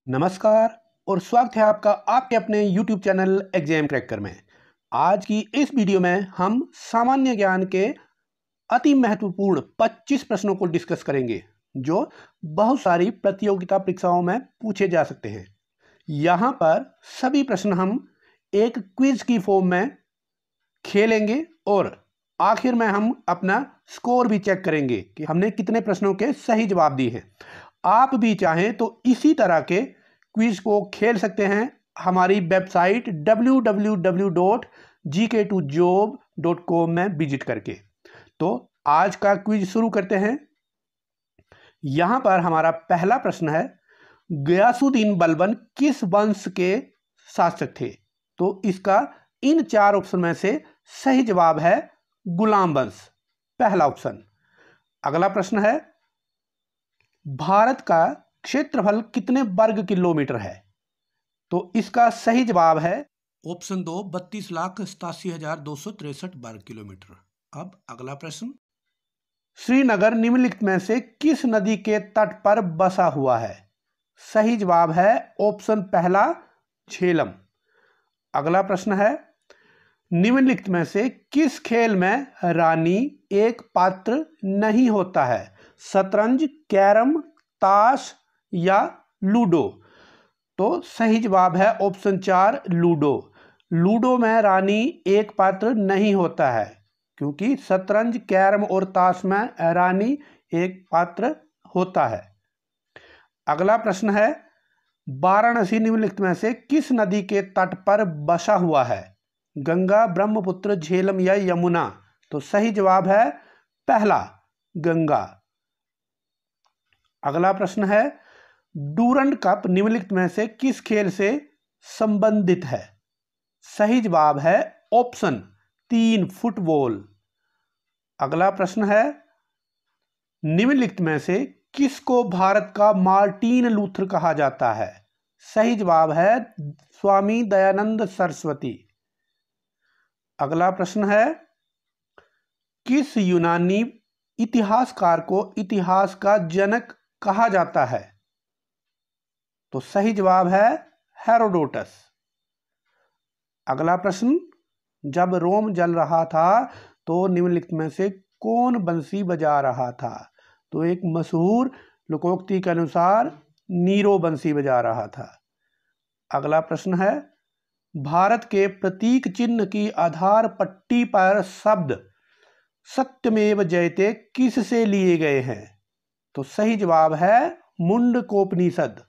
नमस्कार और स्वागत है आपका आपके अपने YouTube चैनल एग्जाम क्रैकर में। आज की इस वीडियो में हम सामान्य ज्ञान के अति महत्वपूर्ण 25 प्रश्नों को डिस्कस करेंगे जो बहुत सारी प्रतियोगिता परीक्षाओं में पूछे जा सकते हैं। यहाँ पर सभी प्रश्न हम एक क्विज की फॉर्म में खेलेंगे और आखिर में हम अपना स्कोर भी चेक करेंगे कि हमने कितने प्रश्नों के सही जवाब दिए हैं। आप भी चाहें तो इसी तरह के क्विज को खेल सकते हैं हमारी वेबसाइट www.gk2job.com में विजिट करके। तो आज का क्विज शुरू करते हैं। यहां पर हमारा पहला प्रश्न है, गयासुद्दीन बलबन किस वंश के शासक थे? तो इसका इन चार ऑप्शन में से सही जवाब है गुलाम वंश, पहला ऑप्शन। अगला प्रश्न है, भारत का क्षेत्रफल कितने वर्ग किलोमीटर है? तो इसका सही जवाब है ऑप्शन 2, 32,87,263 वर्ग किलोमीटर। अब अगला प्रश्न, श्रीनगर निम्नलिखित में से किस नदी के तट पर बसा हुआ है? सही जवाब है ऑप्शन पहला, झेलम। अगला प्रश्न है, निम्नलिखित में से किस खेल में रानी एक पात्र नहीं होता है? शतरंज, कैरम, ताश या लूडो? तो सही जवाब है ऑप्शन 4, लूडो। लूडो में रानी एक पात्र नहीं होता है क्योंकि शतरंज, कैरम और ताश में रानी एक पात्र होता है। अगला प्रश्न है, वाराणसी निम्नलिखित में से किस नदी के तट पर बसा हुआ है? गंगा, ब्रह्मपुत्र, झेलम या यमुना? तो सही जवाब है पहला, गंगा। अगला प्रश्न है, डूरंड कप निम्नलिखित में से किस खेल से संबंधित है? सही जवाब है ऑप्शन 3, फुटबॉल। अगला प्रश्न है, निम्नलिखित में से किसको भारत का मार्टिन लूथर कहा जाता है? सही जवाब है स्वामी दयानंद सरस्वती। अगला प्रश्न है, किस यूनानी इतिहासकार को इतिहास का जनक कहा जाता है? तो सही जवाब है हेरोडोटस। अगला प्रश्न, जब रोम जल रहा था तो निम्नलिखित में से कौन बंसी बजा रहा था? तो एक मशहूर लोकोक्ति के अनुसार नीरो बंसी बजा रहा था। अगला प्रश्न है, भारत के प्रतीक चिन्ह की आधार पट्टी पर शब्द सत्यमेव जयते किस से लिए गए हैं? तो सही जवाब है मुंडकोपनिषद,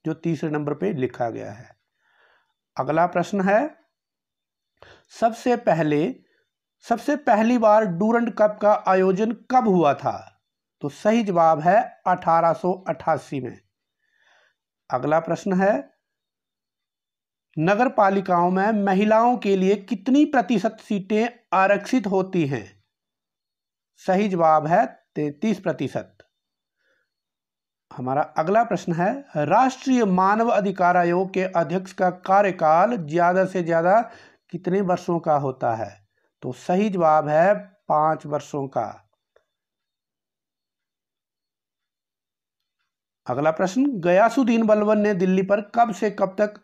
जो तीसरे नंबर पे लिखा गया है। अगला प्रश्न है, सबसे पहली बार डूरंड कप का आयोजन कब हुआ था? तो सही जवाब है 1888 में। अगला प्रश्न है, नगर पालिकाओं में महिलाओं के लिए कितनी प्रतिशत सीटें आरक्षित होती हैं? सही जवाब है 33%। हमारा अगला प्रश्न है, राष्ट्रीय मानव अधिकार आयोग के अध्यक्ष का कार्यकाल ज्यादा से ज्यादा कितने वर्षों का होता है? तो सही जवाब है 5 वर्षों का। अगला प्रश्न, गयासुद्दीन बलबन ने दिल्ली पर कब से कब तक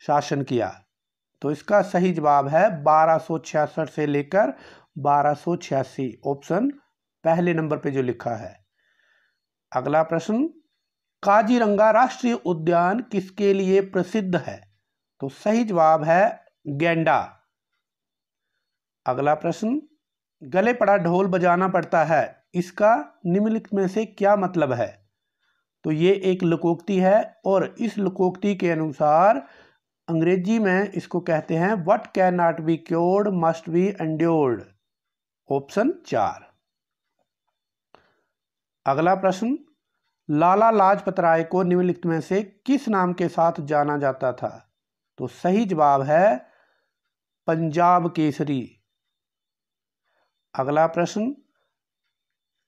शासन किया? तो इसका सही जवाब है 1266 से लेकर 1286, ऑप्शन पहले नंबर पे जो लिखा है। अगला प्रश्न, काजीरंगा राष्ट्रीय उद्यान किसके लिए प्रसिद्ध है? तो सही जवाब है गैंडा। अगला प्रश्न, गले पड़ा ढोल बजाना पड़ता है, इसका निम्नलिखित में से क्या मतलब है? तो ये एक लोकोक्ति है और इस लोकोक्ति के अनुसार अंग्रेजी में इसको कहते हैं what can not be cured must be endured, option 4। अगला प्रश्न, लाला लाजपत राय को निम्नलिखित में से किस नाम के साथ जाना जाता था? तो सही जवाब है पंजाब केसरी। अगला प्रश्न,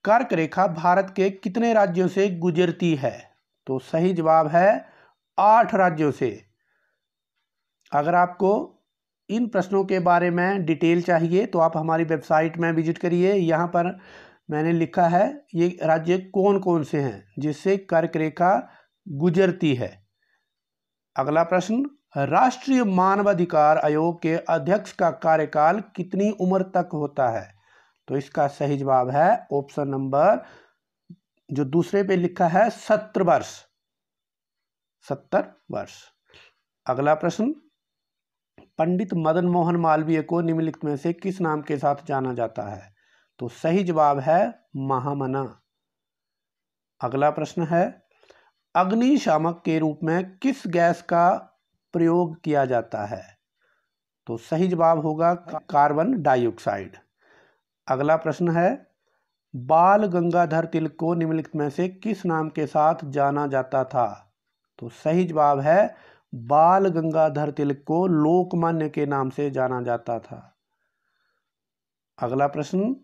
कर्क रेखा भारत के कितने राज्यों से गुजरती है? तो सही जवाब है 8 राज्यों से। अगर आपको इन प्रश्नों के बारे में डिटेल चाहिए तो आप हमारी वेबसाइट में विजिट करिए। यहाँ पर मैंने लिखा है ये राज्य कौन कौन से हैं जिससे कर्क रेखा गुजरती है। अगला प्रश्न, राष्ट्रीय मानवाधिकार आयोग के अध्यक्ष का कार्यकाल कितनी उम्र तक होता है? तो इसका सही जवाब है ऑप्शन नंबर जो दूसरे पे लिखा है 70 वर्ष। 70 वर्ष। अगला प्रश्न, पंडित मदन मोहन मालवीय को निम्नलिखित में से किस नाम के साथ जाना जाता है? तो सही जवाब है महामना। अगला प्रश्न है, अग्निशामक के रूप में किस गैस का प्रयोग किया जाता है? तो सही जवाब होगा कार्बन डाइऑक्साइड। अगला प्रश्न है, बाल गंगाधर तिलक को निम्नलिखित में से किस नाम के साथ जाना जाता था? तो सही जवाब है बाल गंगाधर तिलक को लोकमान्य के नाम से जाना जाता था। अगला प्रश्न,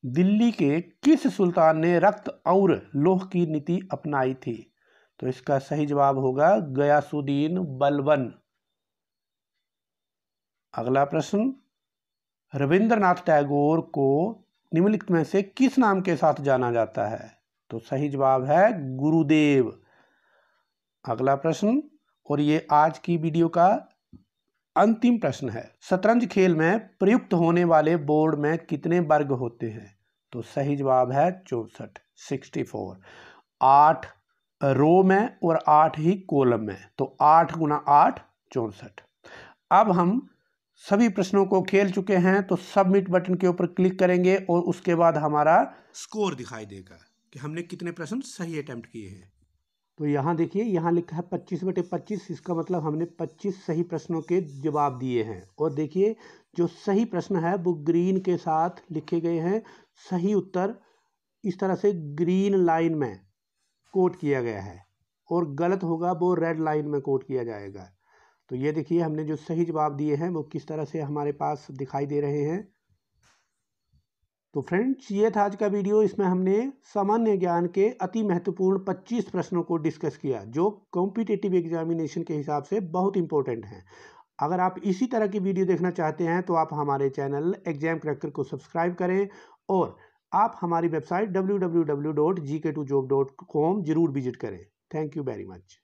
दिल्ली के किस सुल्तान ने रक्त और लौह की नीति अपनाई थी? तो इसका सही जवाब होगा गयासुद्दीन बलबन। अगला प्रश्न, रविंद्रनाथ टैगोर को निम्नलिखित में से किस नाम के साथ जाना जाता है? तो सही जवाब है गुरुदेव। अगला प्रश्न, और ये आज की वीडियो का अंतिम प्रश्न है, शतरंज खेल में प्रयुक्त होने वाले बोर्ड में कितने वर्ग होते हैं? तो सही जवाब है 64, 64। 8 रो में और 8 ही कॉलम में, तो 8 गुना 8 64। अब हम सभी प्रश्नों को खेल चुके हैं, तो सबमिट बटन के ऊपर क्लिक करेंगे और उसके बाद हमारा स्कोर दिखाई देगा कि हमने कितने प्रश्न सही अटेम्प्ट किए हैं। तो यहाँ देखिए, यहाँ लिखा है 25/25, इसका मतलब हमने 25 सही प्रश्नों के जवाब दिए हैं। और देखिए जो सही प्रश्न है वो ग्रीन के साथ लिखे गए हैं, सही उत्तर इस तरह से ग्रीन लाइन में कोट किया गया है, और गलत होगा वो रेड लाइन में कोट किया जाएगा। तो ये देखिए हमने जो सही जवाब दिए हैं वो किस तरह से हमारे पास दिखाई दे रहे हैं। तो फ्रेंड्स, ये था आज का वीडियो। इसमें हमने सामान्य ज्ञान के अति महत्वपूर्ण 25 प्रश्नों को डिस्कस किया जो कॉम्पिटिटिव एग्जामिनेशन के हिसाब से बहुत इंपॉर्टेंट हैं। अगर आप इसी तरह की वीडियो देखना चाहते हैं तो आप हमारे चैनल एग्जाम क्रैकर को सब्सक्राइब करें, और आप हमारी वेबसाइट www.gk2job.com जरूर विजिट करें। Thank you very much.